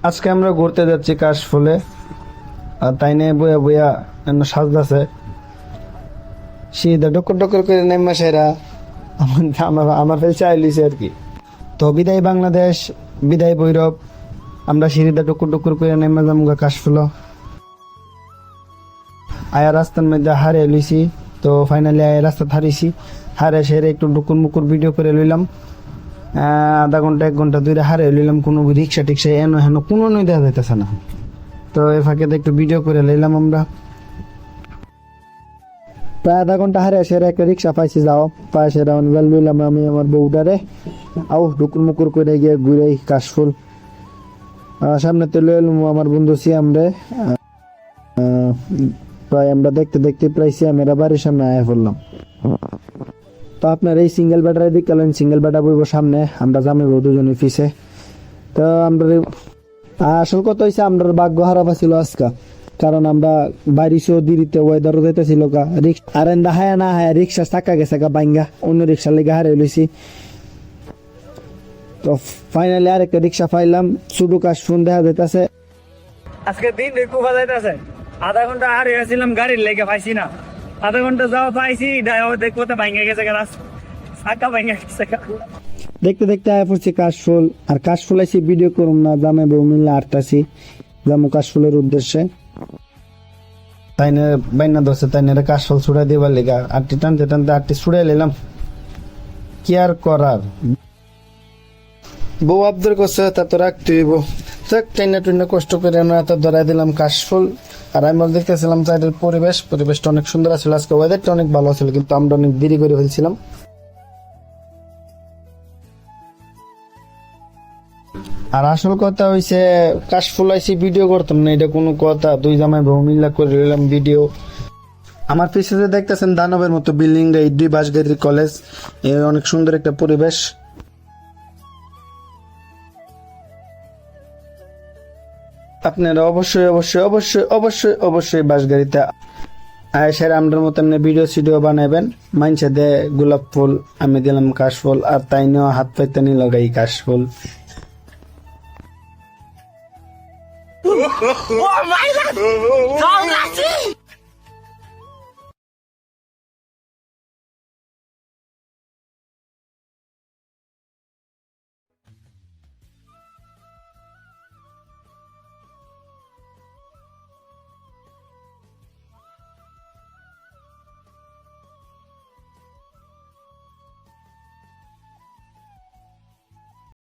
আজকে আমরা ঘুরতে যাচ্ছি কাশফুলে, আর তাই নিয়ে বইয়া বইয়া সাজতেছে শীতে ডকর ডকর করে নেমে সেরা আমার ফেলছে আইলিছে আর কি। তো বিদায় বাংলাদেশ, বিদায় ভৈরব, আমরা সিঁড়িতে টুকুর টুকুর করে নেমে যাবো কাশফুল। আয়া রাস্তার মধ্যে হারে লইছি, তো ফাইনালি আয়া রাস্তা হারিয়েছি, হারে সেরে একটু ডুকুর মুকুর ভিডিও করে লইলাম। আধা ঘন্টা 1 ঘন্টা ধরে হারে লইলাম, কোনো রিক্সা টিক্সা এনো হেন কোনো নই দেখা যাইতেছে না। তো এ ফাঁকে একটু ভিডিও করে লইলাম আমরা। প্রায় আধা ঘন্টা হারে সেরে একটা রিক্সা পাইছি, যাও পায়ে সেরা লইলাম আমি আমার বউটারে, আও ডুকুর মুকুর করে গিয়ে ঘুরে কাশফুল। সামনে তো লইলাম আমার বন্ধু সিয়াম রে। প্রায় আমরা দেখতে দেখতে প্রায় সিয়ামেরা বাড়ির সামনে আয়া পড়লাম। তো আপনার এই সিঙ্গেল ব্যাটারি দিক গেলেন, সিঙ্গেল ব্যাটা বইব সামনে, আমরা জামাইবো দুজনে পিছে। তো আমরা আসল কথা হয়েছে আমরা ভাগ্য হারাপ ছিল আজকা, কারণ আমরা বাইরিশও দেরিতে ওয়েদারও দিতেছিল গা আর এন্দা হায়া না হায়া রিক্সা চাকা গেছে গা বাইঙ্গা, অন্য রিক্সার লেগে হারে লইছি। তো ফাইনালি আরেকটা রিক্সা পাইলাম, শুধু কাশফুল দেখা যেতেছে। আজকে দিন খুব ভালো যাইতেছে। আধা ঘন্টা হারে গেছিলাম গাড়ির লেগে পাইছি না, আধা ঘন্টা যাওয়া পাইছি দেখবো তো ভাঙে গেছে চাকা ভাঙে গেছে। দেখতে দেখতে আয়া পড়ছি কাশফুল, আর কাশফুল আইসি ভিডিও করুম না, জামে বউ মিললে আটটাছি যাবো কাশফুলের উদ্দেশ্যে। তাইনে বাইনা দোষে তাইনে কাশফুল ছুড়াই দিবার লেগা আটটি টানতে টানতে আটটি ছুড়াই নিলাম, কি আর করার। বউ আব্দুর করছে তা তো রাখতে হইব, টাইনা টুইনা কষ্ট করে আমরা এত ধরাই দিলাম কাশফুল। আর আমি দেখতেছিলাম সাইডের পরিবেশটা অনেক সুন্দর ছিল, আজকে ওয়েদারটা অনেক ভালো ছিল, কিন্তু আমরা অনেক দেরি করে ফেলছিলাম। আর আসল কথা হইছে কাশফুল আইসি ভিডিও করতাম না, এটা কোনো কথা, দুই জামাই বউ মিল্লা করে নিলাম ভিডিও। আমার পিছনে দেখতেছেন দানবের মতো বিল্ডিং রে, 2 বাসগাড়ির কলেজ, অনেক সুন্দর একটা পরিবেশ। আপনারা অবশ্যই অবশ্যই অবশ্যই অবশ্যই অবশ্যই বাসগাড়িতে আয়েশার আমরার মতন ভিডিও সিডিও বানাবেন। মাইনসে দে গোলাপ ফুল, আমি দিলাম কাশফুল, আর তাই নিয়েও হাত পাইতে নিল গাই কাশফুল। Oh my God!